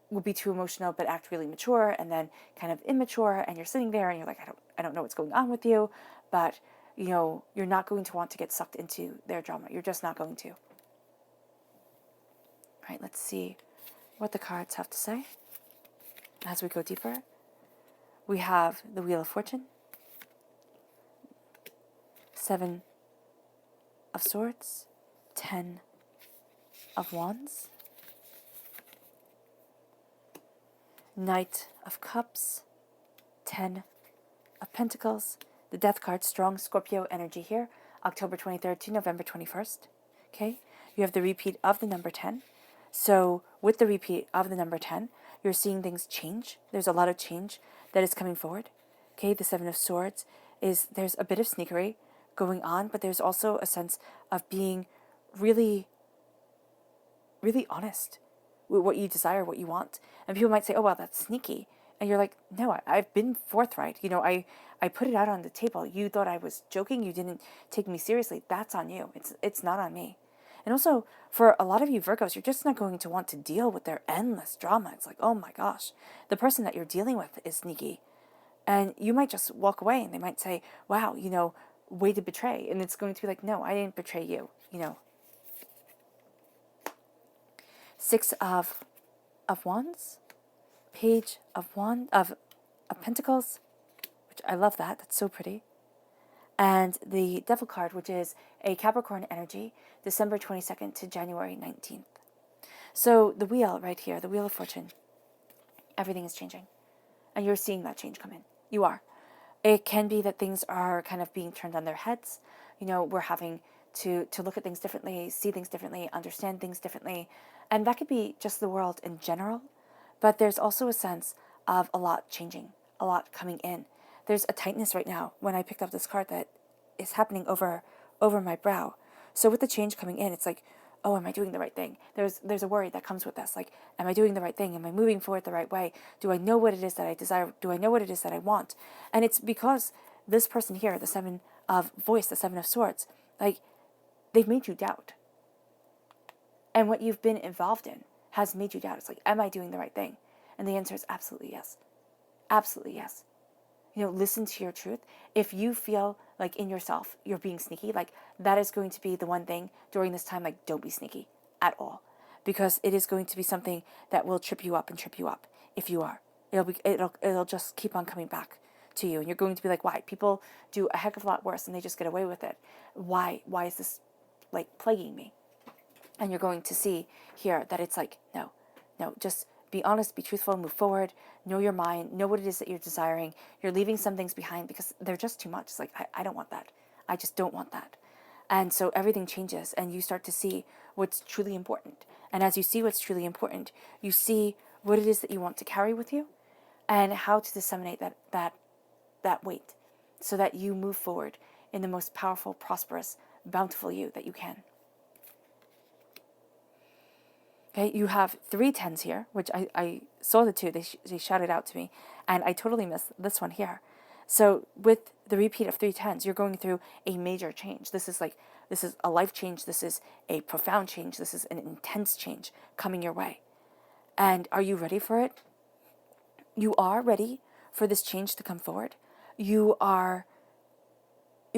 will be too emotional but act really mature, and then kind of immature, and you're sitting there and you're like, I don't know what's going on with you, but, you're not going to want to get sucked into their drama. You're just not going to. All right, let's see what the cards have to say as we go deeper. We have the Wheel of Fortune, 7 of Swords, 10 of Wands, Knight of Cups, 10 of Pentacles, the Death card, strong Scorpio energy here, October 23rd to November 21st. Okay, you have the repeat of the number 10. So with the repeat of the number 10, you're seeing things change. There's a lot of change that is coming forward. Okay, the 7 of Swords there's a bit of sneakery going on, but there's also a sense of being really, really honest with what you desire, what you want. And people might say, oh, well, that's sneaky. And you're like, no, I've been forthright. I put it out on the table. You thought I was joking. You didn't take me seriously. That's on you. It's not on me. And also, for a lot of you Virgos, you're just not going to want to deal with their endless drama. It's like, oh my gosh, the person that you're dealing with is sneaky. And you might just walk away and they might say, wow, way to betray. And it's going to be like, no, I didn't betray you, 6 of Wands, Page of Pentacles, which I love that. That's so pretty. and the Devil card, which is a Capricorn energy, December 22nd to January 19th. So the wheel right here, the Wheel of Fortune, everything is changing. And you're seeing that change come in. You are. It can be that things are kind of being turned on their heads. We're having to look at things differently, see things differently, understand things differently. And that could be just the world in general. But there's also a sense of a lot changing, a lot coming in. There's a tightness right now when I picked up this card that is happening over my brow. So with the change coming in, it's like, oh, am I doing the right thing? There's a worry that comes with this. Like, am I doing the right thing? Am I moving forward the right way? Do I know what it is that I desire? Do I know what it is that I want? And it's because this person here, the Seven of Voice, the Seven of Swords, like, they've made you doubt. And what you've been involved in has made you doubt. It's like, am I doing the right thing? And the answer is absolutely yes. Absolutely yes. Listen to your truth. If you feel like in yourself you're being sneaky, like, that is going to be the one thing during this time, like, don't be sneaky at all. Because it is going to be something that will trip you up and trip you up if you are. It'll just keep on coming back to you. And you're going to be like, why? People do a heck of a lot worse and they just get away with it. Why is this, like, plaguing me? And you're going to see here that it's like, no, just be honest, be truthful, move forward, know your mind, know what it is that you're desiring. You're leaving some things behind because they're just too much. It's like, I don't want that. I just don't want that. And so everything changes and you start to see what's truly important. And as you see what's truly important, you see what it is that you want to carry with you and how to disseminate that weight so that you move forward in the most powerful, prosperous, bountiful you that you can. Okay, you have 3 10s here, which I saw the 2. They shouted out to me, and I totally missed this one here. So with the repeat of 3 10s, you're going through a major change. This is a life change. This is a profound change. This is an intense change coming your way. And are you ready for it? You are ready for this change to come forward. You're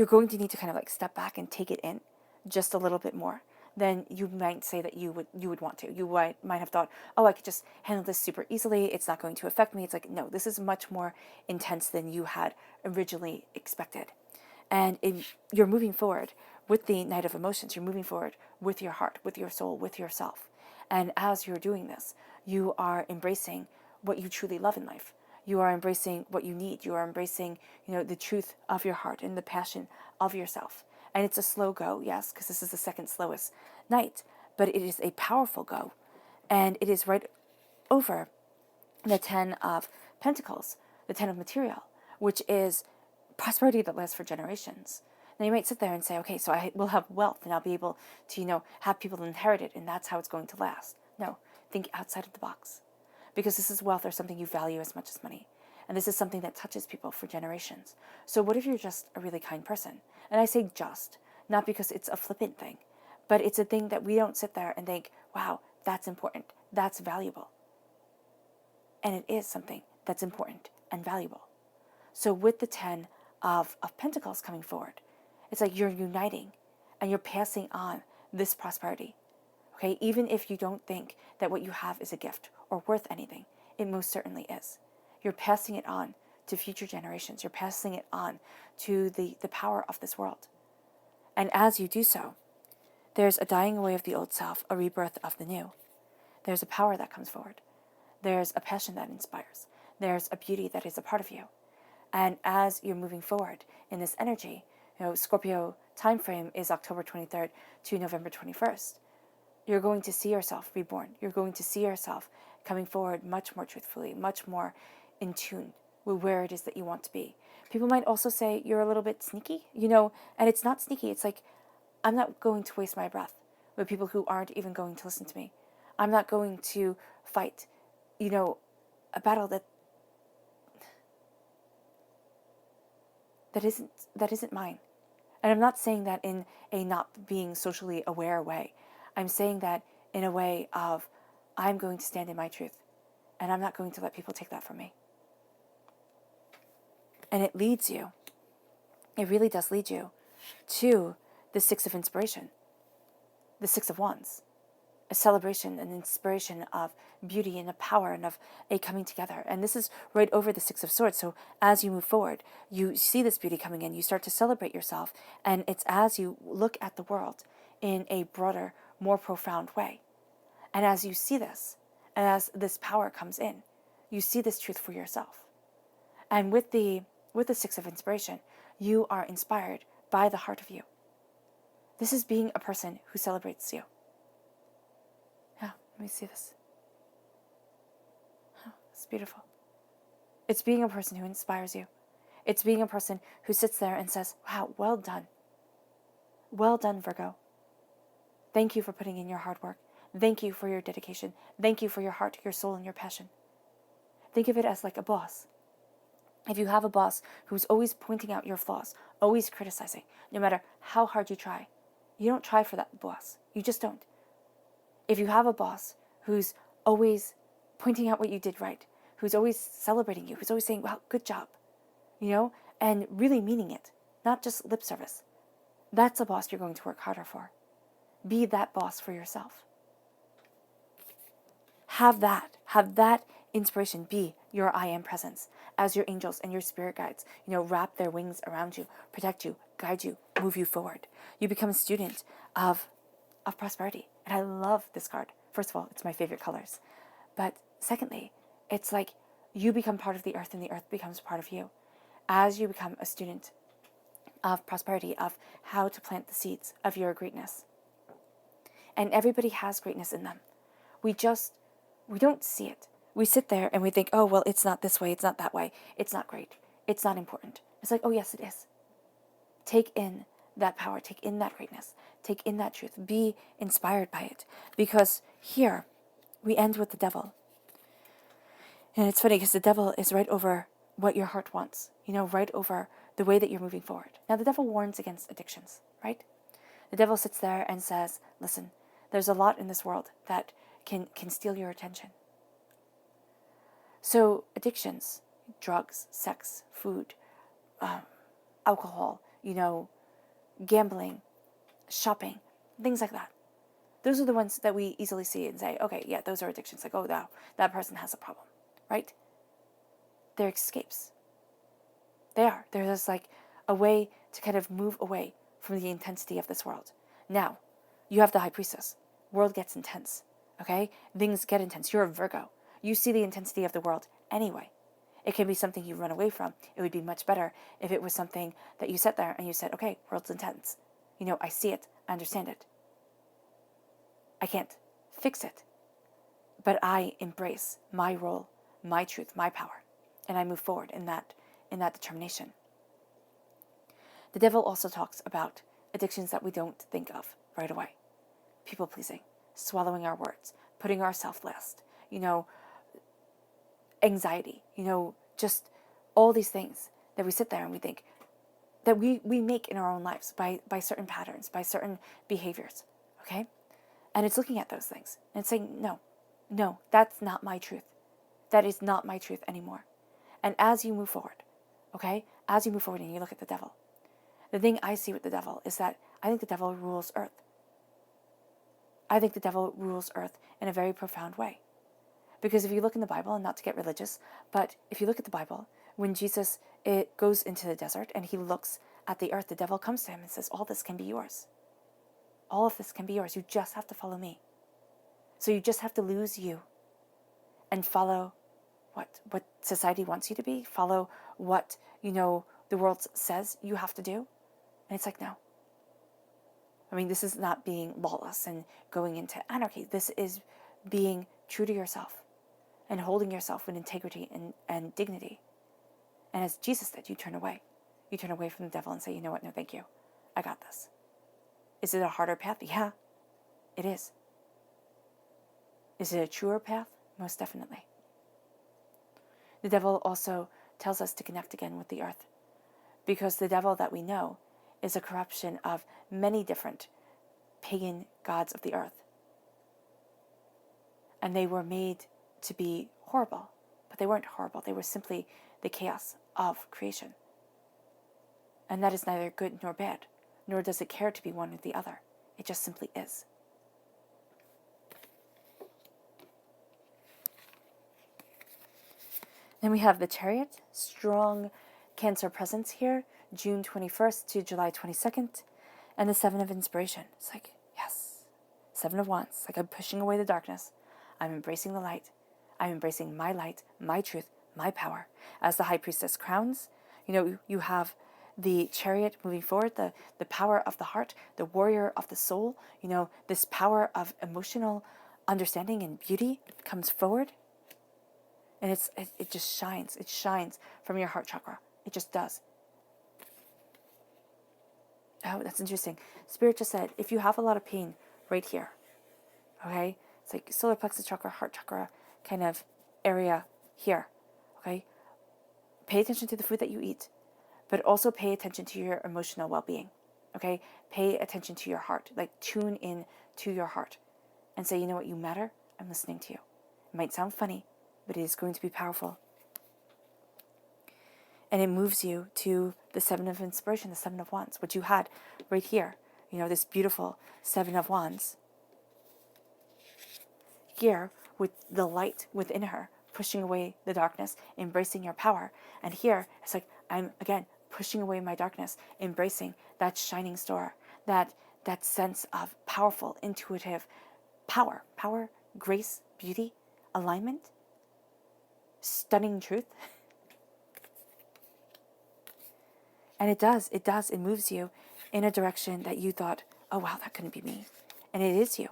going to need to kind of like step back and take it in just a little bit more than you might say that you would want to. You might have thought, oh, I could just handle this super easily. It's not going to affect me. It's like, no, this is much more intense than you had originally expected. And you're moving forward with the Knight of Emotions. You're moving forward with your heart, with your soul, with yourself. And as you're doing this, you are embracing what you truly love in life. You are embracing what you need. You are embracing, the truth of your heart and the passion of yourself. And it's a slow go, yes, because this is the second slowest night, but it is a powerful go. And it is right over the 10 of Pentacles, the 10 of Material, which is prosperity that lasts for generations. Now you might sit there and say, okay, so I will have wealth and I'll be able to, have people inherit it and that's how it's going to last. No, think outside of the box. Because this is wealth or something you value as much as money. And this is something that touches people for generations. So what if you're just a really kind person? And I say just, not because it's a flippant thing, but it's a thing that we don't sit there and think, wow, that's important, that's valuable. And it is something that's important and valuable. So with the 10 of Pentacles coming forward, it's like you're uniting and you're passing on this prosperity. Okay, even if you don't think that what you have is a gift or worth anything, it most certainly is. You're passing it on to future generations. You're passing it on to the power of this world. And as you do so, there's a dying away of the old self, a rebirth of the new. There's a power that comes forward. There's a passion that inspires. There's a beauty that is a part of you. And as you're moving forward in this energy, Scorpio time frame is October 23rd to November 21st. You're going to see yourself reborn. You're going to see yourself coming forward much more truthfully, much more in tune with where it is that you want to be. People might also say you're a little bit sneaky, and it's not sneaky. It's like, I'm not going to waste my breath with people who aren't even going to listen to me. I'm not going to fight, a battle that isn't mine. And I'm not saying that in a not being socially aware way. I'm saying that in a way of, I'm going to stand in my truth, and I'm not going to let people take that from me. And it leads you, it really does lead you to the 6 of Inspiration, the 6 of Wands. a celebration, an inspiration of beauty and of power and of a coming together. And this is right over the Six of Swords. So as you move forward, you see this beauty coming in, you start to celebrate yourself. And it's as you look at the world in a broader, more profound way. And as you see this, and as this power comes in, you see this truth for yourself. And with the Six of Inspiration, you are inspired by the heart of you. This is being a person who celebrates you. Yeah, let me see this. Oh, it's beautiful. It's being a person who inspires you. It's being a person who sits there and says, wow, well done. Well done, Virgo. Thank you for putting in your hard work. Thank you for your dedication. Thank you for your heart, your soul, and your passion. Think of it as like a boss. If you have a boss who's always pointing out your flaws, always criticizing, no matter how hard you try, you don't try for that boss. You just don't. If you have a boss who's always pointing out what you did right, who's always celebrating you, who's always saying, wow, good job, and really meaning it, not just lip service, that's a boss you're going to work harder for. Be that boss for yourself. Have that inspiration be your I am presence as your angels and your spirit guides, wrap their wings around you, protect you, guide you, move you forward. You become a student of prosperity. And I love this card. First of all, it's my favorite colors. But secondly, it's like you become part of the earth and the earth becomes part of you. As you become a student of prosperity, of how to plant the seeds of your greatness. And everybody has greatness in them. We don't see it. We sit there and we think, oh, well, it's not this way, it's not that way, it's not great, it's not important. It's like, oh, yes, it is. Take in that power, take in that greatness, take in that truth, be inspired by it. Because here, we end with the devil. And it's funny because the devil is right over what your heart wants, right over the way that you're moving forward. Now, the devil warns against addictions, right? The devil sits there and says, listen, there's a lot in this world that can steal your attention. So addictions, drugs, sex, food, alcohol, gambling, shopping, things like that. Those are the ones that we easily see and say, okay, yeah, those are addictions. Like, oh, that person has a problem, right? They're escapes. They are. They're just like a way to kind of move away from the intensity of this world. Now, you have the High Priestess. World gets intense, okay? Things get intense. You're a Virgo. You see the intensity of the world anyway. It can be something you run away from. It would be much better if it was something that you sat there and you said, okay, world's intense. I see it. I understand it. I can't fix it. But I embrace my role, my truth, my power. And I move forward in that determination. The devil also talks about addictions that we don't think of right away. People pleasing, swallowing our words, putting ourselves last, anxiety, just all these things that we sit there and we think that we make in our own lives by certain patterns, by certain behaviors, okay? And it's looking at those things and it's saying, no, that's not my truth. That is not my truth anymore. And as you move forward, okay, as you move forward and you look at the devil, the thing I see with the devil is that I think the devil rules earth. I think the devil rules earth in a very profound way. Because if you look in the Bible, and not to get religious, but if you look at the Bible, when Jesus goes into the desert and he looks at the earth, the devil comes to him and says, all this can be yours. All of this can be yours. You just have to follow me. So you just have to lose you and follow what society wants you to be, follow what, the world says you have to do. And it's like, no. I mean, this is not being lawless and going into anarchy. This is being true to yourself and holding yourself with integrity and dignity. And as Jesus did, you turn away. You turn away from the devil and say, you know what? No, thank you. I got this. Is it a harder path? Yeah, it is. Is it a truer path? Most definitely. The devil also tells us to connect again with the earth, because the devil that we know is a corruption of many different pagan gods of the earth. And they were made to be horrible, but they weren't horrible. They were simply the chaos of creation. And that is neither good nor bad, nor does it care to be one or the other. It just simply is. Then we have the Chariot, strong Cancer presence here, June 21st to July 22nd. And the Seven of Inspiration. It's like, yes, Seven of Wands. Like, I'm pushing away the darkness. I'm embracing the light. I'm embracing my light, my truth, my power. As the High Priestess crowns, you have the Chariot moving forward, the power of the heart, the warrior of the soul. This power of emotional understanding and beauty comes forward. And it just shines. It shines from your heart chakra. It just does. Oh, that's interesting. Spirit just said, if you have a lot of pain right here, okay? It's like solar plexus chakra, heart chakra kind of area here, okay? Pay attention to the food that you eat, but also pay attention to your emotional well-being, okay? Pay attention to your heart. Like, tune in to your heart and say, you know what, you matter. I'm listening to you. It might sound funny, but it is going to be powerful. And it moves you to the Seven of Inspiration, the Seven of Wands, which you had right here. This beautiful Seven of Wands. Here, with the light within her, pushing away the darkness, embracing your power. And here, it's like, I'm, again, pushing away my darkness, embracing that shining star, that sense of powerful, intuitive power, grace, beauty, alignment, stunning truth. And it moves you in a direction that you thought, oh wow, that couldn't be me. And it is you.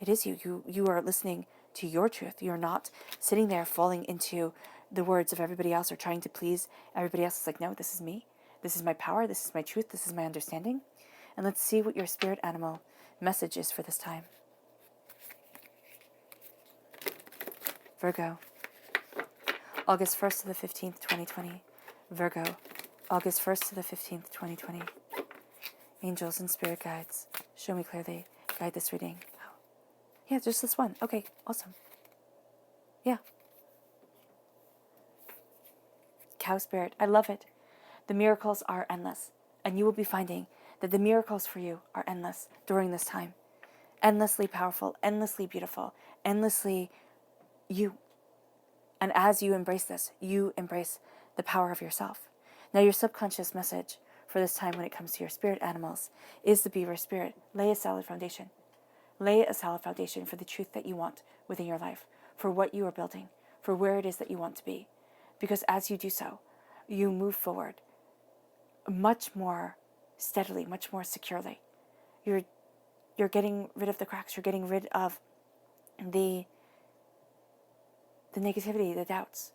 It is you. You are listening to your truth. You're not sitting there falling into the words of everybody else or trying to please everybody else. It's like, no, this is me. This is my power. This is my truth. This is my understanding. And let's see what your spirit animal message is for this time. Virgo, August 1st to the 15th, 2020. Virgo, August 1st to the 15th, 2020. Angels and spirit guides, show me clearly. Guide this reading. Oh. Yeah, just this one. Okay, awesome. Yeah. Cow spirit, I love it. The miracles are endless, and you will be finding that the miracles for you are endless during this time. Endlessly powerful, endlessly beautiful, endlessly you. And as you embrace this, you embrace the power of yourself. Now, your subconscious message for this time when it comes to your spirit animals is the beaver spirit. Lay a solid foundation. Lay a solid foundation for the truth that you want within your life, for what you are building, for where it is that you want to be. Because as you do so, you move forward much more steadily, much more securely. You're getting rid of the cracks. You're getting rid of the negativity, the doubts.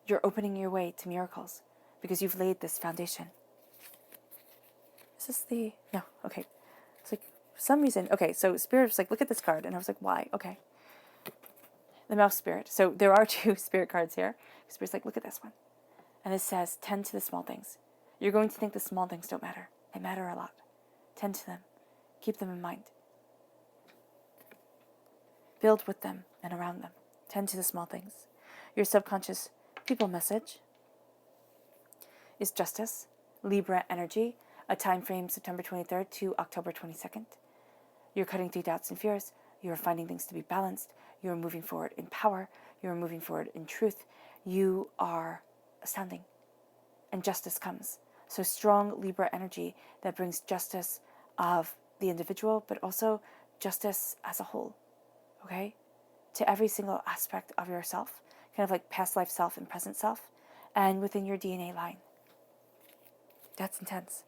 You're opening your way to miracles because you've laid this foundation. Is this the... No, okay. It's like, for some reason... Okay, so Spirit was like, look at this card. And I was like, why? Okay. The Mouse Spirit. So there are two Spirit cards here. Spirit's like, look at this one. And it says, tend to the small things. You're going to think the small things don't matter. They matter a lot. Tend to them. Keep them in mind. Build with them and around them. Tend to the small things. Your subconscious people message is justice, Libra energy, a time frame September 23rd to October 22nd. You're cutting through doubts and fears. You are finding things to be balanced. You are moving forward in power. You are moving forward in truth. You are astounding. And justice comes. So strong Libra energy that brings justice of the individual, but also justice as a whole. Okay? To every single aspect of yourself. Kind of like past life self and present self. And within your DNA line. That's intense.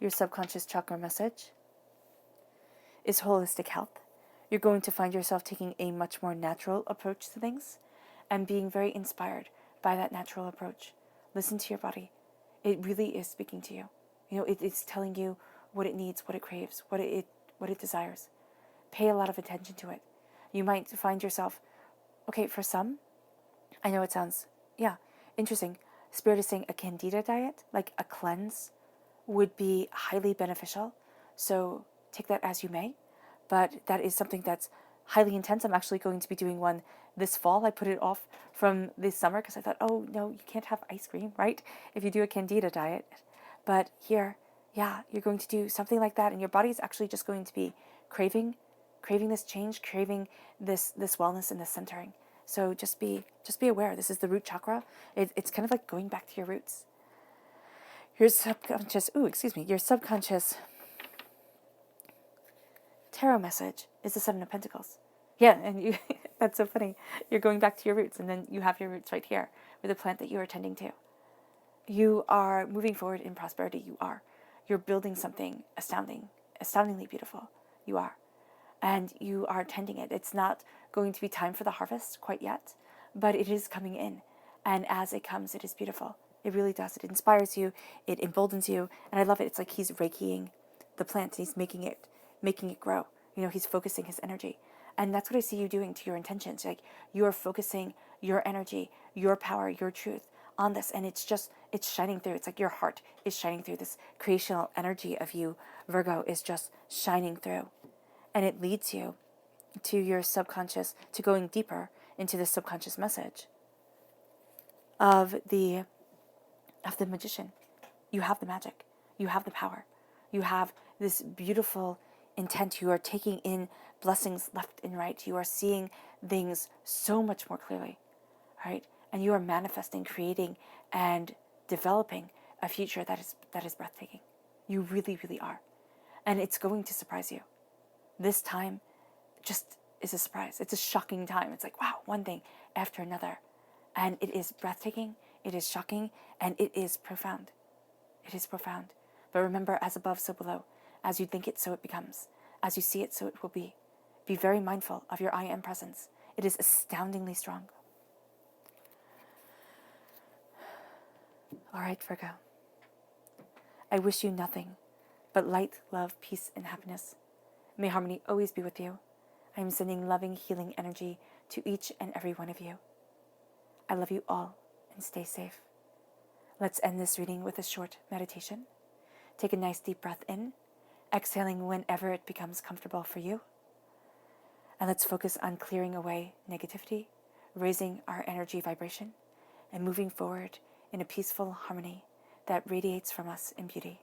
Your subconscious chakra message is holistic health. You're going to find yourself taking a much more natural approach to things and being very inspired by that natural approach. Listen to your body. It really is speaking to you. It's telling you what it needs, what it craves, what it desires. Pay a lot of attention to it. You might find yourself, okay, for some, I know it sounds, interesting. Spirit is saying a candida diet, like a cleanse, would be highly beneficial. So take that as you may. But that is something that's highly intense. I'm actually going to be doing one this fall. I put it off from this summer because I thought, oh, no, you can't have ice cream, right? If you do a candida diet. But here, you're going to do something like that. And your body is actually just going to be craving this change, craving this wellness and this centering. So just be aware. This is the root chakra. It's kind of like going back to your roots. Your subconscious, your subconscious tarot message is the Seven of Pentacles. Yeah, and you that's so funny. You're going back to your roots, and then you have your roots right here with the plant that you are tending to. You are moving forward in prosperity. You're building something astoundingly beautiful. You are. And you are tending it. It's not going to be time for the harvest quite yet, but it is coming in. And as it comes, it is beautiful. It really does. It inspires you. It emboldens you. And I love it. It's like he's reikiing the plant and he's making it grow. He's focusing his energy. And that's what I see you doing to your intentions. Like, you are focusing your energy, your power, your truth on this. And it's shining through. It's like your heart is shining through. This creational energy of you, Virgo, is just shining through. And it leads you to your subconscious, to going deeper into the subconscious message of the magician. You have the magic. You have the power. You have this beautiful intent. You are taking in blessings left and right. You are seeing things so much more clearly, right? And you are manifesting, creating, and developing a future that is breathtaking. You really, really are. And it's going to surprise you. This time just is a surprise. It's a shocking time. It's like, wow, one thing after another. And it is breathtaking, it is shocking, and it is profound. It is profound. But remember, as above, so below. As you think it, so it becomes. As you see it, so it will be. Be very mindful of your I am presence. It is astoundingly strong. All right, Virgo. I wish you nothing but light, love, peace, and happiness. May harmony always be with you. I am sending loving, healing energy to each and every one of you. I love you all, and stay safe. Let's end this reading with a short meditation. Take a nice deep breath in, exhaling whenever it becomes comfortable for you. And let's focus on clearing away negativity, raising our energy vibration, and moving forward in a peaceful harmony that radiates from us in beauty.